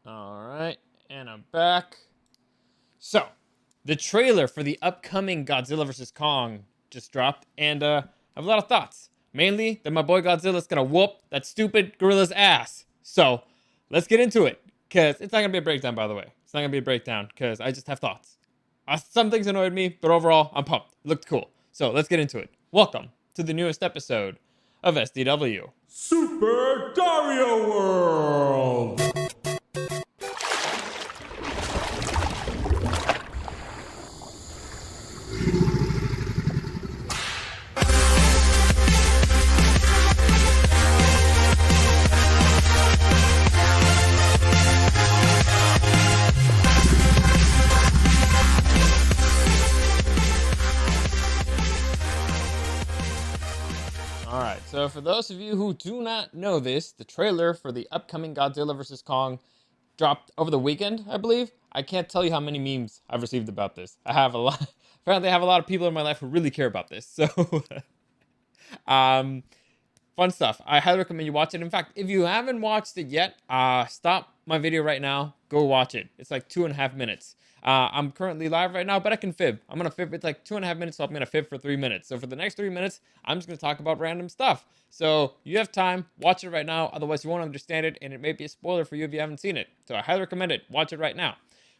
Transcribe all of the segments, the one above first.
All right, and I'm back. So, the trailer for the upcoming Godzilla vs. Kong just dropped, and I have a lot of thoughts. Mainly that my boy Godzilla's gonna whoop that stupid gorilla's ass. So, let's get into it, because it's not gonna be a breakdown, by the way. It's not gonna be a breakdown, because I just have thoughts. Some things annoyed me, but overall, I'm pumped. It looked cool. So, let's get into it. Welcome to the newest episode of SDW. Super Dario World! Alright, so for those of you who do not know this, the trailer for the upcoming Godzilla vs. Kong dropped over the weekend, I believe. I can't tell you how many memes I've received about this. I have a lot. Apparently, I have a lot of people in my life who really care about this. So, um, fun stuff. I highly recommend you watch it. In fact, if you haven't watched it yet, stop my video right now. Go watch it. It's like 2.5 minutes. I'm currently live right now, but I can fib. I'm gonna fib. It's like 2.5 minutes, so I'm gonna fib for 3 minutes. So for the next 3 minutes, I'm just gonna talk about random stuff. So you have time, watch it right now. Otherwise, you won't understand it, and it may be a spoiler for you if you haven't seen it. So I highly recommend it. Watch it right now.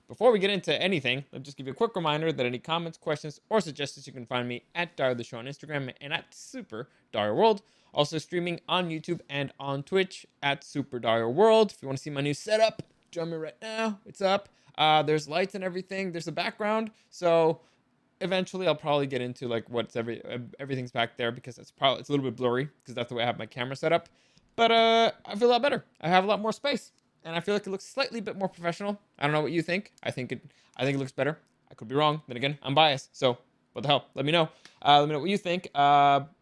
Before we get into anything, let me just give you a quick reminder that any comments, questions, or suggestions, you can find me at Dario the Show on Instagram and at Super Dario World. Also streaming on YouTube and on Twitch at Super Dario World. If you want to see my new setup, join me right now. It's up. There's lights and everything. There's a background. So eventually I'll probably get into like everything's back there, because it's a little bit blurry because that's the way I have my camera set up. But I feel a lot better. I have a lot more space, and I feel like it looks slightly bit more professional. I don't know what you think. I think it looks better. I could be wrong. Then again, I'm biased. So what the hell? Let me know. Let me know what you think.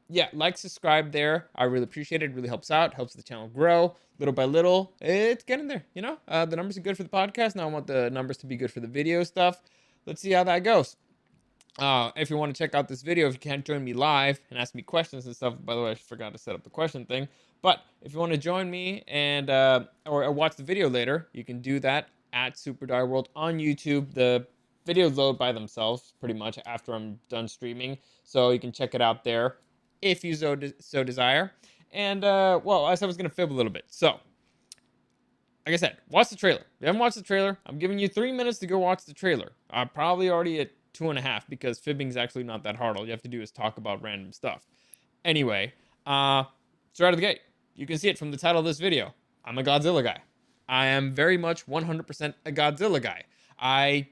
Yeah, like, subscribe there. I really appreciate it. It really helps out. Helps the channel grow little by little. It's getting there, you know? The numbers are good for the podcast. Now I want the numbers to be good for the video stuff. Let's see how that goes. If you want to check out this video, if you can't join me live and ask me questions and stuff, by the way, I forgot to set up the question thing. But if you want to join me and or watch the video later, you can do that at Super Dario World on YouTube. The videos load by themselves pretty much after I'm done streaming, so you can check it out there if you so desire. And well, I said I was gonna fib a little bit. So, like I said, watch the trailer. If you haven't watched the trailer, I'm giving you 3 minutes to go watch the trailer. I'm probably already at 2.5, because fibbing is actually not that hard. All you have to do is talk about random stuff. Anyway, straight out of the gate, you can see it from the title of this video. I'm a Godzilla guy. I am very much 100% a Godzilla guy. I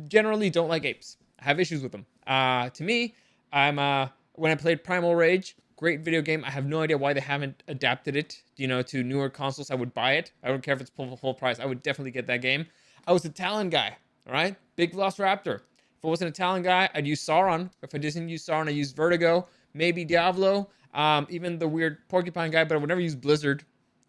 generally don't like apes. I have issues with them. To me, when I played Primal Rage, great video game. I have no idea why they haven't adapted it, to newer consoles. I would buy it. I don't care if it's full price. I would definitely get that game. I was a Talon guy, all right? Big Velociraptor. If I wasn't a Talon guy, I'd use Sauron. If I didn't use Sauron, I'd use Vertigo, maybe Diablo, even the weird Porcupine guy, but I would never use Blizzard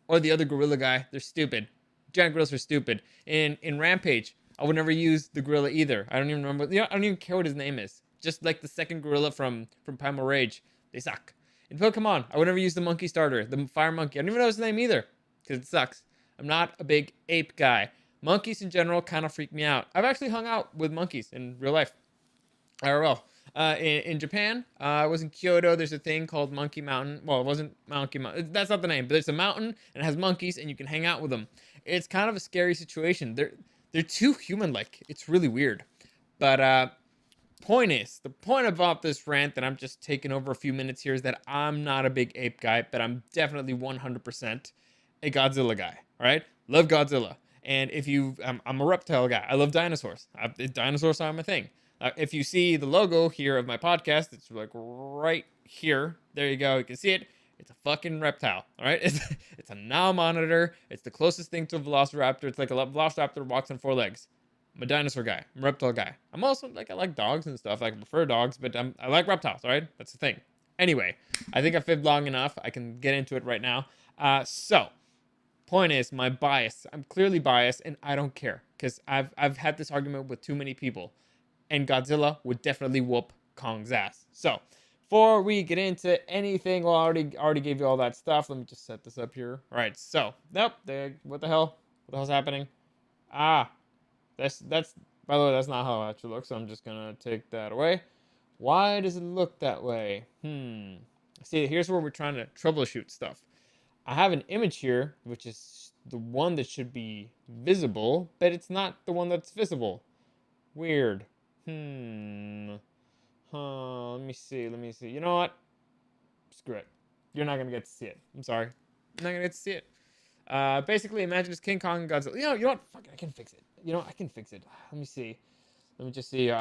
or the other Gorilla guy. They're stupid. Giant gorillas are stupid. In Rampage, I would never use the gorilla either. I don't even remember. I don't even care what his name is. Just like the second gorilla from Primal Rage. They suck. In Pokemon, I would never use the monkey starter, the fire monkey. I don't even know his name either, because it sucks. I'm not a big ape guy. Monkeys in general kind of freak me out. I've actually hung out with monkeys in real life. IRL. In Japan, I was in Kyoto. There's a thing called Monkey Mountain. Well, it wasn't Monkey Mountain. That's not the name, but it's a mountain, and it has monkeys, and you can hang out with them. It's kind of a scary situation. They're too human-like. It's really weird. But the point about this rant that I'm just taking over a few minutes here is that I'm not a big ape guy, but I'm definitely 100% a Godzilla guy. All right, love Godzilla. And I'm a reptile guy. I love dinosaurs. Dinosaurs are my thing. If you see the logo here of my podcast, it's like right here. There you go. You can see it. It's a fucking reptile. All right. It's a now monitor. It's the closest thing to a velociraptor. It's like a velociraptor walks on 4 legs. I'm a dinosaur guy. I'm a reptile guy. I'm also I like dogs and stuff. I prefer dogs, but I like reptiles. All right. That's the thing. Anyway, I think I fibbed long enough. I can get into it right now. So. Point is, my bias. I'm clearly biased, and I don't care, because I've had this argument with too many people, and Godzilla would definitely whoop Kong's ass. So, before we get into anything, well, I already gave you all that stuff. Let me just set this up here. All right. So, nope. What the hell? What the hell's happening? Ah, that's by the way, that's not how it actually looks, so I'm just gonna take that away. Why does it look that way? See, here's where we're trying to troubleshoot stuff. I have an image here, which is the one that should be visible, but it's not the one that's visible. Weird. Let me see. Let me see. You know what? Screw it. You're not gonna get to see it. I'm sorry. You're not gonna get to see it. Basically, imagine it's King Kong and Godzilla. You know what? Fuck it, I can fix it. I can fix it. Let me see. Let me just see.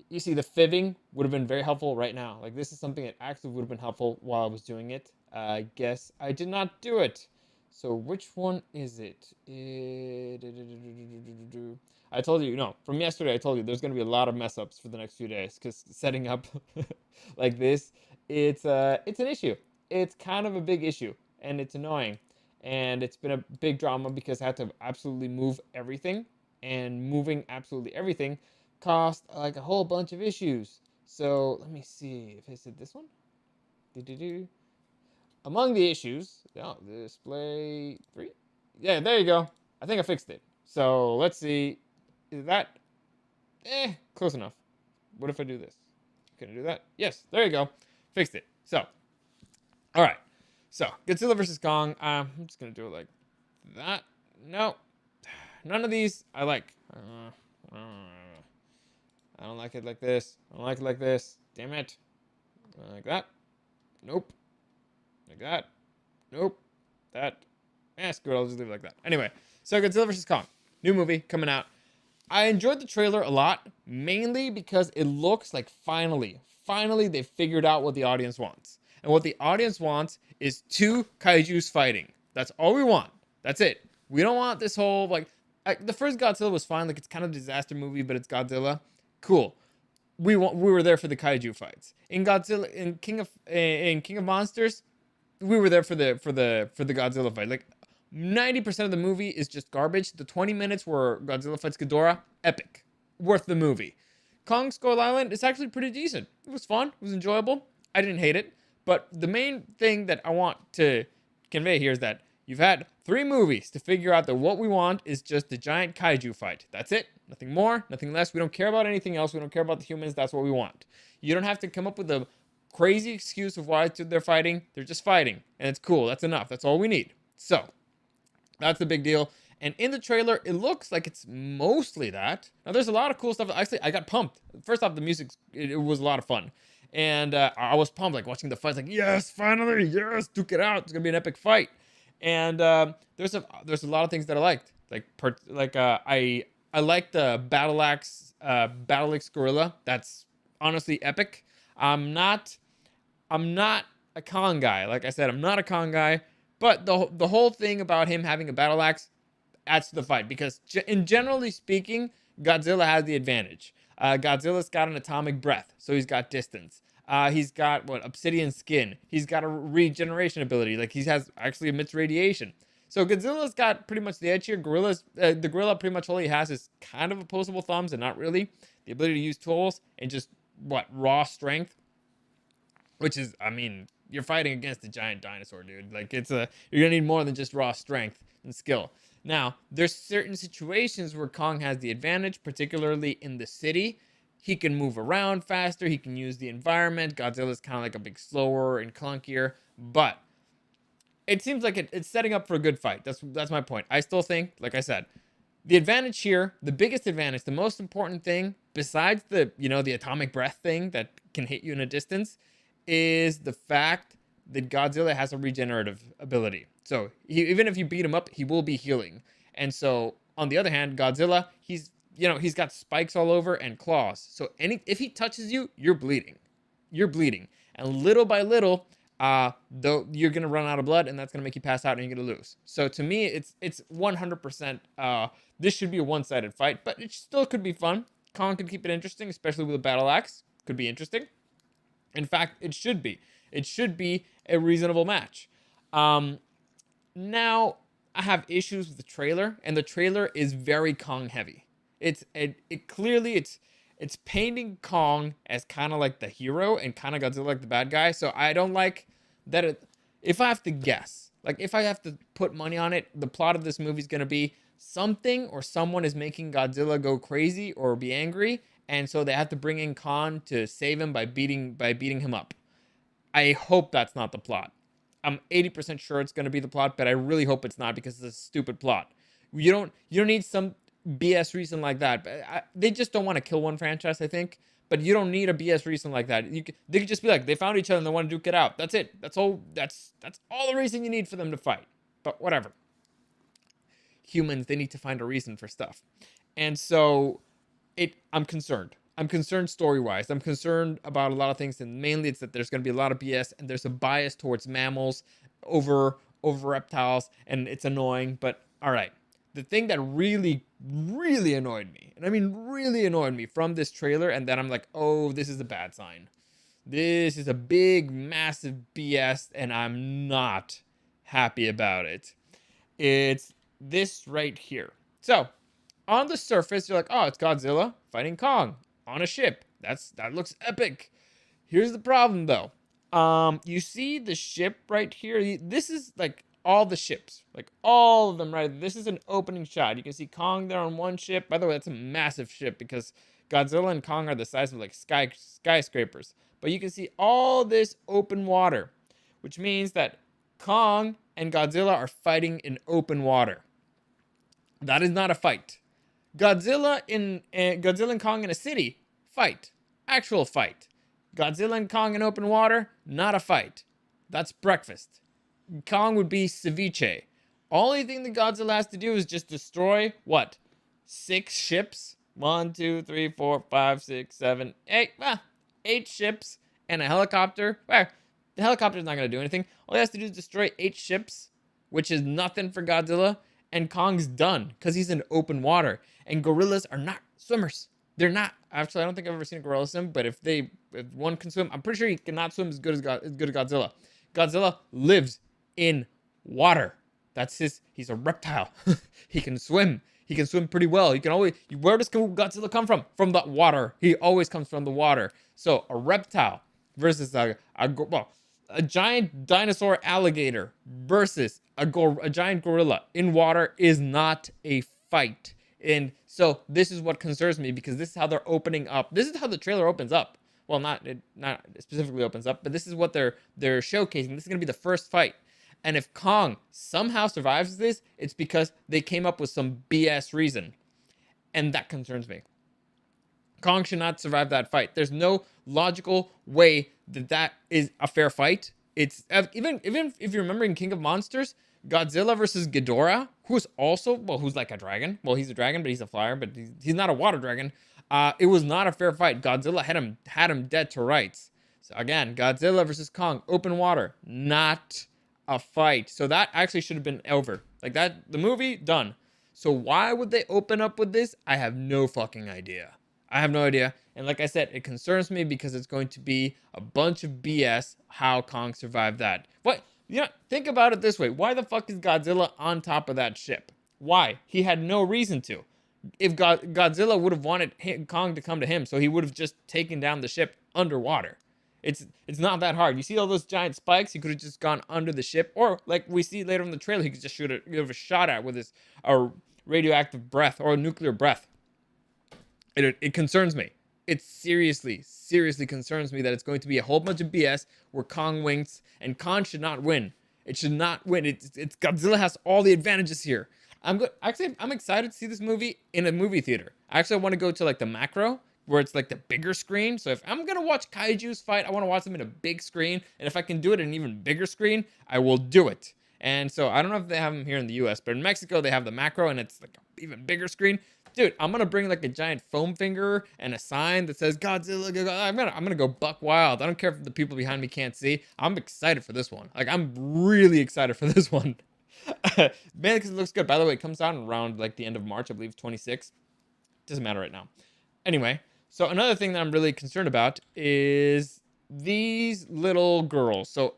You see, the fibbing would have been very helpful right now. Like, this is something that actually would have been helpful while I was doing it. I guess I did not do it. So which one is it? I told you, from yesterday, I told you there's going to be a lot of mess ups for the next few days because setting up like this, it's an issue. It's kind of a big issue and it's annoying. And it's been a big drama because I had to absolutely move everything, and moving absolutely everything cost like a whole bunch of issues. So let me see if I said this one. Among the issues, display 3. Yeah, there you go. I think I fixed it. So let's see. Is that close enough? What if I do this? Can I do that? Yes, there you go. Fixed it. So, all right. So, Godzilla versus Kong. I'm just going to do it like that. No. None of these I like. I don't like it like this. I don't like it like this. Damn it. Like that. Nope. Like that. Nope. That. Screw it. I'll just leave it like that. Anyway, so Godzilla vs. Kong. New movie coming out. I enjoyed the trailer a lot, mainly because it looks like finally they figured out what the audience wants. And what the audience wants is 2 kaijus fighting. That's all we want. That's it. We don't want this whole, like the first Godzilla was fine. Like, it's kind of a disaster movie, but it's Godzilla. Cool. We were there for the kaiju fights. In Godzilla, in King of Monsters, we were there for the Godzilla fight. Like, 90% of the movie is just garbage. The 20 minutes where Godzilla fights Ghidorah, epic. Worth the movie. Kong Skull Island is actually pretty decent. It was fun. It was enjoyable. I didn't hate it. But the main thing that I want to convey here is that you've had 3 movies to figure out that what we want is just the giant kaiju fight. That's it. Nothing more, nothing less. We don't care about anything else. We don't care about the humans. That's what we want. You don't have to come up with a crazy excuse of why they're fighting. They're just fighting. And it's cool. That's enough. That's all we need. So, that's the big deal. And in the trailer, it looks like it's mostly that. Now, there's a lot of cool stuff. Actually, I got pumped. First off, the music, it was a lot of fun. And I was pumped, like, watching the fights. Like, yes, finally, yes, duke it out. It's going to be an epic fight. And there's a lot of things that I liked. I like the Battle Axe Gorilla. That's honestly epic. I'm not a Kong guy. Like I said, I'm not a Kong guy. But the whole thing about him having a battle axe adds to the fight because, in generally speaking, Godzilla has the advantage. Godzilla's got an atomic breath, so he's got distance. He's got obsidian skin. He's got a regeneration ability. Like, he has actually emits radiation. So Godzilla's got pretty much the edge here. The gorilla pretty much all he has is kind of opposable thumbs and not really the ability to use tools and just raw strength, which is, I mean, you're fighting against a giant dinosaur, dude. Like, you're gonna need more than just raw strength and skill. Now, there's certain situations where Kong has the advantage, particularly in the city. He can move around faster. He can use the environment. Godzilla's kind of like a bit slower and clunkier, but it seems like it's setting up for a good fight. That's my point. I still think, like I said, the advantage here, the biggest advantage, the most important thing, besides the atomic breath thing that can hit you in a distance, is the fact that Godzilla has a regenerative ability. So even if you beat him up, he will be healing. And so, on the other hand, Godzilla, he's got spikes all over and claws. So if he touches you, you're bleeding. You're bleeding. And little by little, though, you're gonna run out of blood, and that's gonna make you pass out, and you're gonna lose. So to me, it's 100%. This should be a one-sided fight, but it still could be fun. Kong could keep it interesting, especially with a battle axe. Could be interesting. In fact, it should be. It should be a reasonable match. Now, I have issues with the trailer, and the trailer is very Kong heavy. It's painting Kong as kind of like the hero and kind of Godzilla like the bad guy. So I don't like that. If I have to guess, like if I have to put money on it, the plot of this movie is gonna be something or someone is making Godzilla go crazy or be angry, and so they have to bring in Kong to save him by beating him up. I hope that's not the plot. I'm 80% sure it's going to be the plot, but I really hope it's not because it's a stupid plot. You don't need some BS reason like that. They just don't want to kill one franchise, I think. But you don't need a BS reason like that. They could just be like, they found each other and they want to duke it out. That's it. That's all. That's all the reason you need for them to fight. But whatever. Humans, they need to find a reason for stuff, and so I'm concerned. I'm concerned story wise. I'm concerned about a lot of things, and mainly it's that there's going to be a lot of BS, and there's a bias towards mammals over reptiles, and it's annoying. But all right, the thing that really annoyed me, and I mean really annoyed me from this trailer, and then I'm like, oh, this is a bad sign. This is a big, massive BS, and I'm not happy about it. It's this right here. So on the surface, you're like, oh, it's Godzilla fighting Kong on a ship. That looks epic. Here's the problem though. You see the ship right here. This is like all the ships, like all of them, right? This is an opening shot. You can see Kong there on one ship. By the way, that's a massive ship because Godzilla and Kong are the size of like skyscrapers. But you can see all this open water, which means that Kong and Godzilla are fighting in open water. That is not a fight. Godzilla and Kong in a city, fight. Actual fight. Godzilla and Kong in open water, not a fight. That's breakfast. Kong would be ceviche. Only thing that Godzilla has to do is just destroy what? 6 ships? 1, 2, 3, 4, 5, 6, 7, 8. 8 ships and a helicopter. Well, the helicopter's not going to do anything. All he has to do is destroy 8 ships, which is nothing for Godzilla. And Kong's done because he's in open water. And gorillas are not swimmers. They're not. Actually, I don't think I've ever seen a gorilla swim. But if one can swim, I'm pretty sure he cannot swim as good as Godzilla. Godzilla lives in water. That's he's a reptile. He can swim. He can swim pretty well. Where does Godzilla come from? From the water. He always comes from the water. So a reptile versus a giant dinosaur alligator versus a giant gorilla in water is not a fight. And so this is what concerns me because this is how they're opening up. This is how the trailer opens up. Well, not specifically opens up, but this is what they're showcasing. This is going to be the first fight. And if Kong somehow survives this, it's because they came up with some BS reason. And that concerns me. Kong should not survive that fight. There's no logical way that is a fair fight. It's even if you remember in King of Monsters, Godzilla versus Ghidorah, who's like a dragon. Well, he's a dragon, but he's a flyer, but he's not a water dragon. It was not a fair fight. Godzilla had him dead to rights. So again, Godzilla versus Kong, open water, not a fight. So that actually should have been over. Like that, the movie, done. So why would they open up with this? I have no fucking idea. I have no idea. And like I said, it concerns me because it's going to be a bunch of BS how Kong survived that. What? Think about it this way. Why the fuck is Godzilla on top of that ship? Why? He had no reason to. If Godzilla would have wanted Kong to come to him, so he would have just taken down the ship underwater. It's not that hard. You see all those giant spikes? He could have just gone under the ship. Or like we see later in the trailer, he could just give a shot at with his radioactive breath or nuclear breath. It concerns me. It seriously concerns me that it's going to be a whole bunch of BS where Kong wins, and Kong should not win. It should not win. It's Godzilla has all the advantages here. I'm excited to see this movie in a movie theater. I want to go to like the macro where it's like the bigger screen. So if I'm gonna watch kaijus fight, I want to watch them in a big screen, and if I can do it in an even bigger screen, I will do it. And so I don't know if they have them here in the US, but in Mexico they have the macro and it's like an even bigger screen. Dude, I'm gonna bring like a giant foam finger and a sign that says Godzilla. I'm gonna go buck wild. I don't care if the people behind me can't see. I'm excited for this one. Like I'm really excited for this one. Man, because it looks good. By the way, it comes out around like the end of March, I believe, 26. Doesn't matter right now. Anyway, so another thing that I'm really concerned about is these little girls. So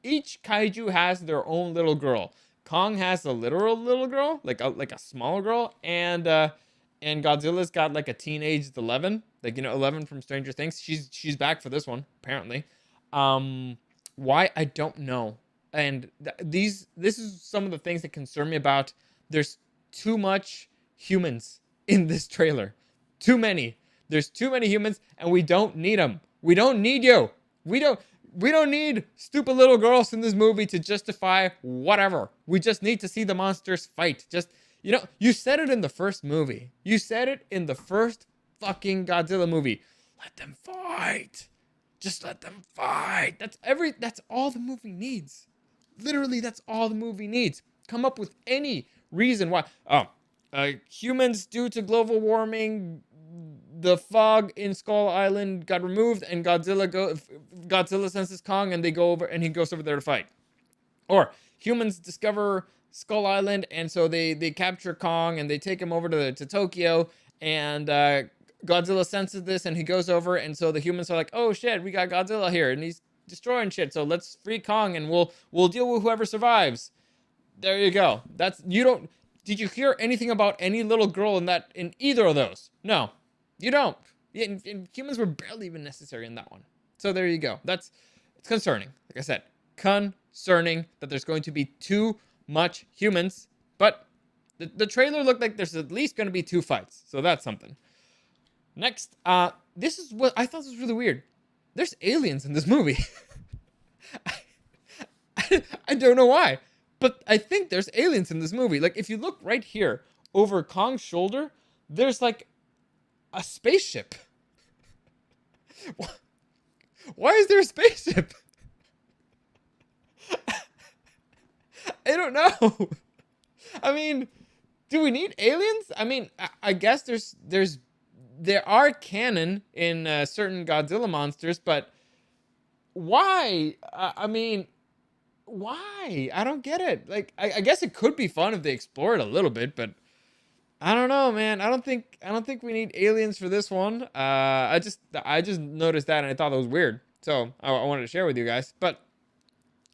each kaiju has their own little girl. Kong has a literal little girl, like a small girl, and Godzilla's got like a teenaged 11, like 11 from Stranger Things. She's back for this one apparently. Why I don't know. And this is some of the things that concern me about. There's too much humans in this trailer. Too many. There's too many humans, and we don't need them. We don't need you. We don't need stupid little girls in this movie to justify whatever. We just need to see the monsters fight. Just, you said it in the first movie. You said it in the first fucking Godzilla movie. Let them fight. Just let them fight. That's all the movie needs. Literally, that's all the movie needs. Come up with any reason why. Humans, due to global warming, the fog in Skull Island got removed, and Godzilla senses Kong, and he goes over there to fight. Or humans discover Skull Island, and so they capture Kong, and they take him over to Tokyo, and Godzilla senses this, and he goes over, and so the humans are like, oh shit, we got Godzilla here, and he's destroying shit, so let's free Kong, and we'll deal with whoever survives. There you go. Did you hear anything about any little girl in either of those? No, you don't. And humans were barely even necessary in that one. So there you go. It's concerning. Like I said, concerning that there's going to be too much humans, but the trailer looked like there's at least going to be 2 fights. So that's something. Next, this is what I thought was really weird. There's aliens in this movie. I don't know why, but I think there's aliens in this movie. Like, if you look right here over Kong's shoulder, there's like a spaceship. Why is there a spaceship? I don't know. I mean, do we need aliens? I mean, I guess there are canon in certain Godzilla monsters, but why? I mean, why? I don't get it. Like, I guess it could be fun if they explore it a little bit, but I don't know, man. I don't think we need aliens for this one. I just noticed that, and I thought that was weird. So I wanted to share with you guys. But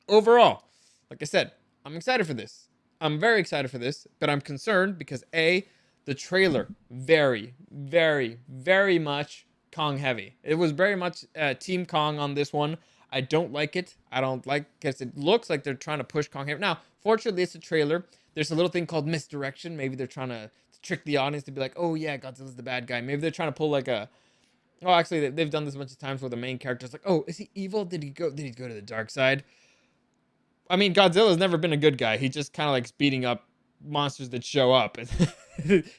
overall, like I said, I'm excited for this. I'm very excited for this, but I'm concerned because the trailer very, very, very much Kong heavy. It was very much Team Kong on this one. I don't like it. I don't like because it looks like they're trying to push Kong heavy. Now, fortunately, it's a trailer. There's a little thing called misdirection. Maybe they're trying to trick the audience to be like, oh yeah, Godzilla's the bad guy. Maybe they're trying to pull like a... Oh, actually, they've done this a bunch of times where the main character's like, oh, is he evil? Did he go to the dark side? I mean, Godzilla's never been a good guy. He just kind of likes beating up monsters that show up.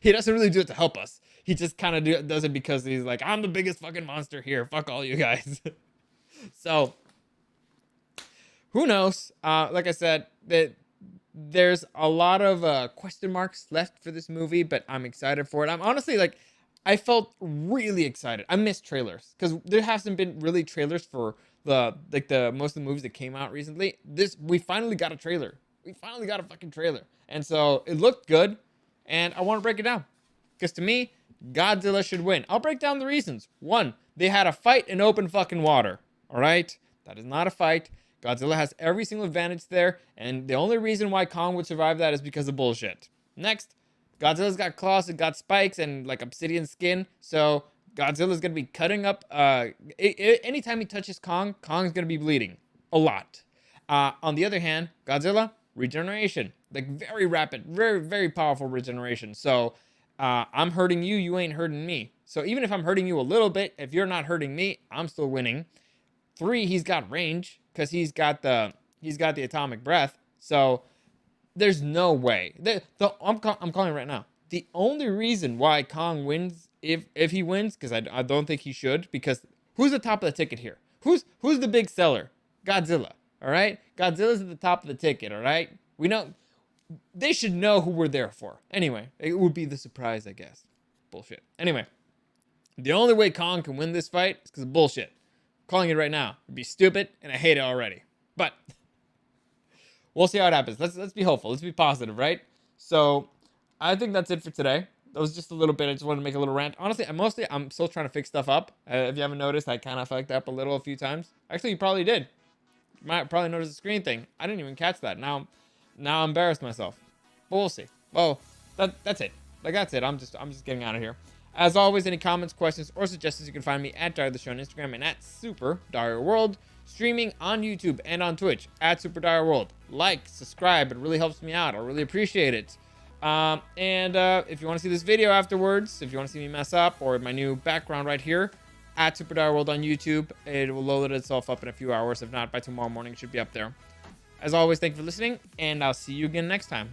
He doesn't really do it to help us. He just kind of does it because he's like, I'm the biggest fucking monster here. Fuck all you guys. So, who knows? Like I said, there's a lot of question marks left for this movie, but I'm excited for it. I'm honestly like, I felt really excited. I missed trailers because there hasn't been really trailers for the most of the movies that came out recently. We finally got a trailer. We finally got a fucking trailer, and so it looked good. And I want to break it down because to me, Godzilla should win. I'll break down the reasons. 1, they had a fight in open fucking water. All right, that is not a fight. Godzilla has every single advantage there, and the only reason why Kong would survive that is because of bullshit. Next, Godzilla's got claws and got spikes and like obsidian skin, so Godzilla's gonna be cutting up. Anytime he touches Kong, Kong's gonna be bleeding a lot. On the other hand, Godzilla, regeneration, like very rapid, very, very powerful regeneration. So I'm hurting you, you ain't hurting me. So even if I'm hurting you a little bit, if you're not hurting me, I'm still winning. 3, he's got range because he's got the atomic breath. So there's no way. I'm calling it right now. The only reason why Kong wins, if he wins, because I don't think he should, because who's the top of the ticket here? Who's the big seller? Godzilla. All right, Godzilla's at the top of the ticket. All right, we know they should know who we're there for. Anyway, it would be the surprise, I guess. Bullshit. Anyway, the only way Kong can win this fight is because of bullshit. I'm calling it right now. It'd be stupid, and I hate it already. But we'll see how it happens. Let's be hopeful. Let's be positive, right? So I think that's it for today. That was just a little bit. I just wanted to make a little rant. Honestly, I'm still trying to fix stuff up. If you haven't noticed, I kind of fucked up a few times. Actually, you probably did. You might probably notice the screen thing. I didn't even catch that. Now I embarrassed myself. But we'll see. Well, that's it. Like that's it. I'm just getting out of here. As always, any comments, questions, or suggestions, you can find me at Dario the Show on Instagram and at Super Dario World. Streaming on YouTube and on Twitch at Super Dario World. Like, subscribe. It really helps me out. I really appreciate it. If you want to see this video afterwards, if you want to see me mess up, or my new background right here, at Super Dario World on YouTube, it will load itself up in a few hours. If not, by tomorrow morning, it should be up there. As always, thank you for listening, and I'll see you again next time.